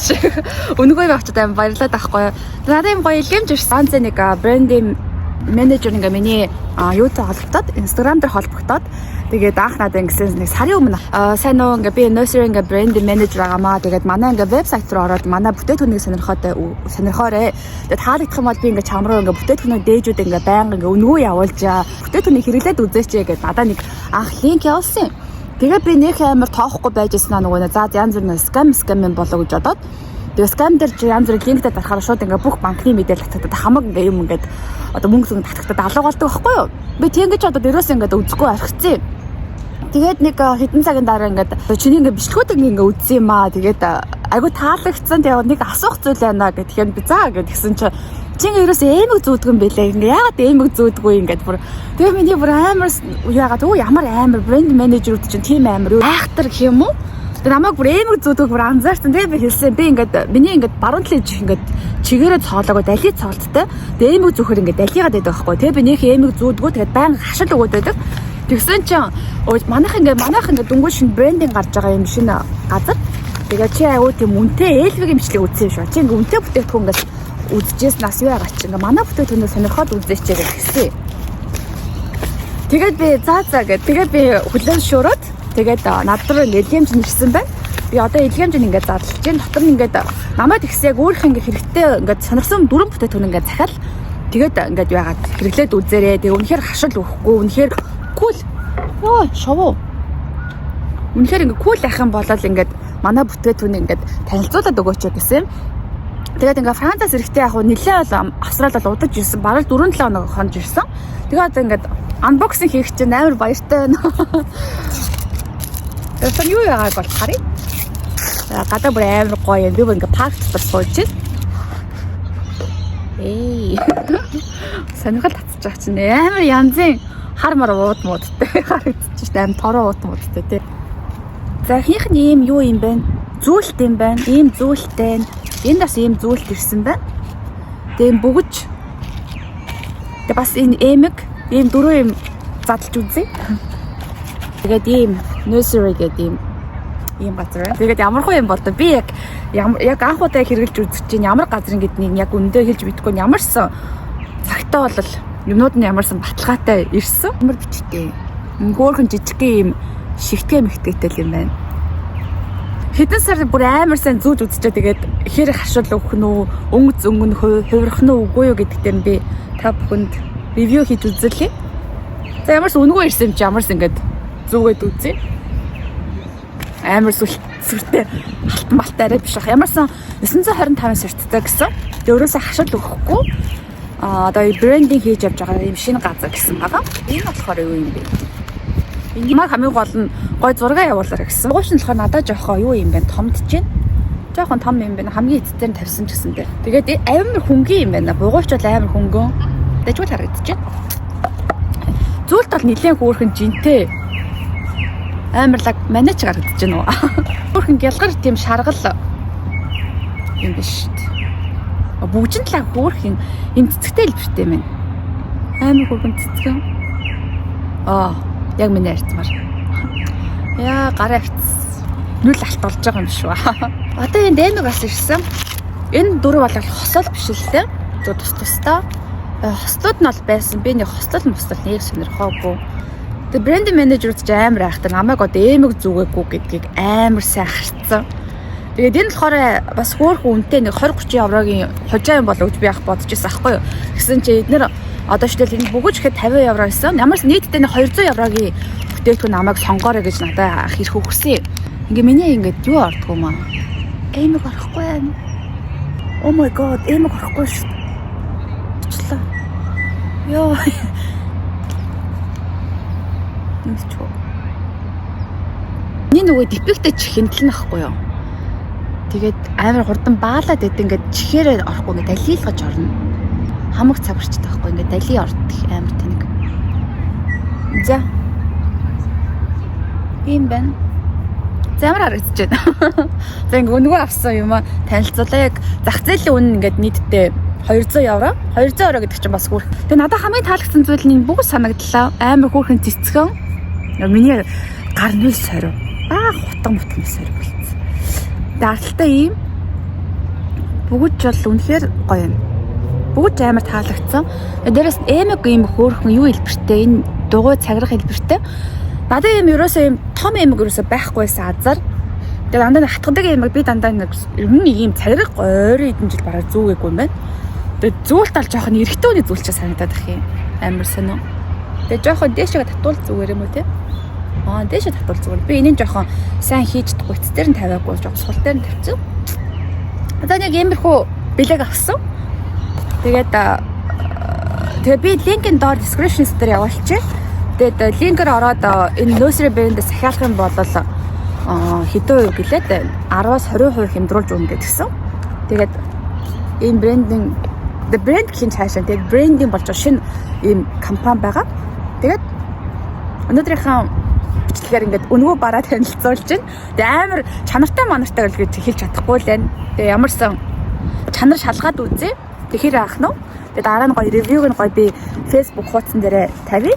гэж. Өнгөө явахчад аим баярлаад байхгүй юу. Надад юм гоё илгэмж ирсэн. Ганц нэг брендинг менежер ингээ миний юутай холбогдоод Instagram дээр холбогдоод тэгээд анх надад ингэсэн нэг сарын өмнө сайн нөө ингээ би nursery ингээ брендинг менежер байгаамаа. Тэгээд манай ингээ вебсайт руу ороод манай бүтээгдэхүүнийг сонирхоорой. Тэгээд таалагдах юм бол би ингээ чам руу ингээ бүтээгдэхүүнүүд дээжүүд ингээ байнга ингээ өнгөө явуулж бүтээгдэхүүнийг хэрэглээд үзээч гэдэг надад нэг анх линк явуулсан. Тэгээд би нэг амар тоохгүй байж ирсэн нөгөө за янз бүрийн скам болоо гэж бодоод тэгээд скам дээр янз бүрийн линктэй дарахаар шууд ингээ бүх банкны мэдээлэл татдаг хамаг ингээ юм ингээд одоо мөнгө зүг татдаг алуугаалдаг байхгүй юу? Би тэгэж одоо дээрээс ингээд үзэхгүй архицсан. Тэгээд нэг хэдэн цагийн дараа ингээд чиний ингээ бичлэгүүдийг ингээ үзсэн юм аа. Тэгээд айгу таалагдсан. Тэгээд нэг асуух зүйл байна гэхээр би заа гэдгсэн чи чинь ерөөс эмэг зүүдгэн бэлээ. Ингээ яагаад эмэг зүүдгүй ингээд бүр тэгээ миний бүр амар яагаад ямар амар брэнд менежерүүд чинь тийм амар айхтар гэх юм уу? Тэгээ намайг бүр эмэг зүүдгөө бүр анзаарсан. Тэгээ би хэлсэн. Би ингээд миний ингээд баруун талын ингээд чигээрээ цоолоогоо дали цоолттой. Тэгээ эмэг зүүхээр ингээд далигаад байдаг байхгүй. Тэгээ би нөх эмэг зүүдгөө тэгээд баян хашил өгөөд байдаг. Тэгсэн чинь манайх ингээд дөнгөж шинэ брендинг гарч байгаа юм шинэ газар. Тэгээ чи аягүй тийм үнэтэй ээлвэг имчлэг үзсэн шүү. Чи ингээд үнэтэй бүтээгдэхүүн ингээд үзчихээс нас юу байгаа чи ингээд манай бүтээгдэхүүнээ сонирхоод үзээч гэсэн. Тэгээд би заа гэд тэгээд би хүлэн шуураад тэгээд над руу илгээмж нэрсэн байна. Би одоо илгээмж ингээд зарлж байна. Дотор нь ингээд намайг тэгс яг өөрийнх ингээд хэрэгтэй ингээд сонирхсон дөрвөн бүтээгдэхүүн ингээд захиал тэгээд ингээд яагаад хэрэглээд үзээрэй. Тэгээ үнэхээр хашил өгөхгүй үнэхээр кул. Оо шовоо. Үнэхээр ингээд кул ах юм болол ингээд манай бүтээгдэхүүнийг ингээд танилцуулаад өгөөч гэсэн. Тэгээд ингээд Францаас эрэхтэй яг нэлээ бол Австрал бол удаж ирсэн. Бараг 4-7 хоног хонж ирсэн. Тэгээд одоо ингээд unboxing хийх чинь амар баяртай байна. Тэгээд юу яагаад бол харъя. Гадаа бүр амар гоё юм. Би бүр ингээд парк дотор сууж байна. Сонирхол татчих байгаа чинь амар янзын хар мар ууд муудтай харагдчих шүү дээ. Амар тороо ууд муудтай тий. За хийнх нь ийм юу юм бэ? Зүйлт юм байна. Ийм зүйлтэй. Энд бас ийм зүйлт ирсэн байна. Тэгээ бүгж. Тэгээ бас энэ эмэг ийм дөрөв юм задлж үзье. Тэгээд ийм nursery гэдэг ийм газар байна. Тэгээд ямар хөө юм бол та би яг анх удаа хэрэгжилж үзэж чинь ямар газар ингэднийг яг өндөө хэлж мэдэхгүй ямарсан цагтаа бол юмнууд нь ямарсан баталгаатай ирсэн. Ямар бичтэй. Хөөхөн жижигхэн ийм шигтгэ мэгтгээтэй юм байна. Хэдэн сар бүр амар сайн зүүж үзчихээ тэгээд хэр хашил өгөх нь үү, өнгөц өнгөн хувирах нь үгүй юу гэдэгтэр би та бүхэнд ревю хийж үзлээ. За ямарсан өнгөө ирсэн юм чи ямарсан ингээд зүгээд үзье. Амар сүртэй алт малтаараа биш ах. Ямарсан 925 серттэй гэсэн. Тэгээд өөрөөсөө хашил өгөхгүй одоо брендинг хийж явж байгаа юм шинэ газар гэсэн байгаа. Энэ болохоор юу юм бэ? Энэ маа хамгийн гол нь гой зураг явуулаарай гэсэн. Угууч нь болохоор надад жоохоо юу юм бэ? Томдож байна. Жохон том юм байна. Хамгийн эцээр нь тавьсан ч гэсэн дээ. Тэгээд амар хөнгөн юм байна. Бугууч бол амар хөнгөн. Дэжгүй харагдаж байна. Зүйлт бол нэлээд хөөрхөн жинтэй. Амарлаг манайч харагдаж байна уу? Хөөрхөн гялгар тийм шаргал юм биш шүү дээ. Бүгжин талаа хөөрхөн юм цэцэгтэй хэлбэртэй юм байна. Амар хөөрхөн цэцгэн. Яг миний арцмаар. Яа гараа авц. Нүл алт болж байгаа юм шүү. Одоо энэ дэмэг бас ирсэн. Энэ дөрөв бол хосол биш л дээ. Тус-тустай. Хослууд нь бол байсан. Би нэг хослол нэг сонирхоогүй. Тэгээ брэнд менежерүүд ч амар айхтар намайг одоо эмэг зүгээгүй гэдгийг амар сайн харцсан. Тэгээд энэ болохоор бас хөөрхөн үнэтэй нэг 20-30 еврогийн хужаа юм болов гэж би яг бодож байсан аахгүй юу. Гэсэн чи эднэр одоо штэл энэ бүгэж ихэд 50 евро гэсэн. Ямарс нийтдээ 200 еврогийн бүтээгдэхүүн намайг сонгоорой гэж надад ах ирэх өгсөн. Ингээ миний ингээд юу ордгоо маа. Эмэг орохгүй байна. Oh my god, эмэг орохгүй шүү. Бичлээ. Йоо. Нэмчүү. Миний нөгөө дефекттэй чихэнтэл нь ахгүй юу. Тэгээд амар хурдан баалаад идэв ингээд чихээрээ орохгүй ингээд далиилгаж орно. Хамаг цагарчтай байхгүй ингээд дали ордог амар тэнэг. За. Ийм байна. Замар харагдаж байна. За ингээд өнгөө авсан юм аа танилцуулаа. Яг зах зээлийн үнэ ингээд нийтдээ 200 евро. 200 евро гэдэг чинь бас хүүрх. Тэгээ надад хамгийн таалагдсан зүйл нь бүгд санагдлаа. Амар хүүрхэн цэцгэн. Миний гар нүл сорив. Хутан мутны сорив болсон. Тэгээ арталтай ийм бүгд бол үнэхээр гоё юм. Бүгд амар таалагдсан. Дээрээс эмэг юм хөөрхөн юу хэлбэртэй энэ дугуй цаграх хэлбэртэй. Надад юм ерөөсөө юм том эмэг ерөөсөө байхгүйсэн азар. Тэгээ дандаа хатгадаг эмэг би дандаа нэг ер нь ийм цаграх ойрын хэдэн жил бараг зүүгээгүй юм байна. Тэгээ зүүлт ал жоох нь эрэгтэй хүний зүүлчээ санагдаад их юм. Амар сонио. Тэгээ жоохон дээшээ татвал зүгээр юм уу те? Дээшээ татвал зүгээр. Би энийг жоохон сайн хийж чадахгүй эцээр нь тавиагүй жоох сул дээр нь тавьчихсан. Одоо нэг иймэрхүү бэлэг авсан. Тэгээд би линкийн доор description дээр явуулчих. Тэгээд линкээр ороод энэ nursery brand-ээс захиалах юм бол хэдэн хувь гэлээд 10-аас 20% хямдруулж өгнө гэдгсэн. Тэгээд энэ брендинг the brand гэх цаашаа тэгээд брендинг болж шинэ ийм компани байгаа. Тэгээд өнөөдрийнхээ бичлэгээр ингээд өнгөө бараа танилцуулж байна. Тэгээд амар чанартай гэж хэлж чадахгүй л байна. Тэгээд ямарсан чанар шалгаад үзье. Тэгэхээр аах нь. Тэгээд дараа нь гоё ревюг нь гоё би Facebook хуудсан дээр тавья.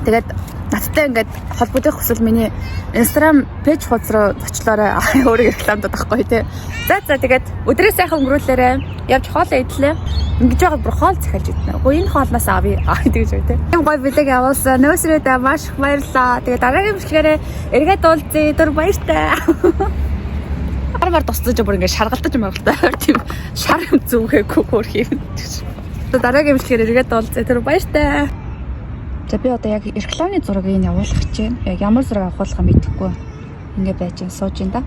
Тэгээд надтай ингээд холбогдох хүсвэл миний Instagram пэйж хуудас руу очлоорой. Өөрөө рекламдаад байхгүй тий. За тэгээд өдрөө сайхан өнгөрүүлээрэй. Явж хоолоо идлээ. Ингэж байгаа бүр хоол захиалж идэнэ. Үгүй энэ хоолноос авъя. Тэгж үү тий. Энэ гоё билег явуулсан. Нөөсрөөдөө маш их баярлалаа. Тэгээд дараагийн бичлэгээрээ эргээд уулзъя. Түр баяртай. Армаар тусдаж бүр ингэ шаргалтаж тийм шар юм зүгээгүй хөрх юм. Дараагийн бичлэгээр эргээд уулзъя. Түр баяртай. За би одоо яг рекламын зургийг явуулах гэж байна. Яг ямар зураг авахулахаа мэдэхгүй. Ингээ байж сууж ин да.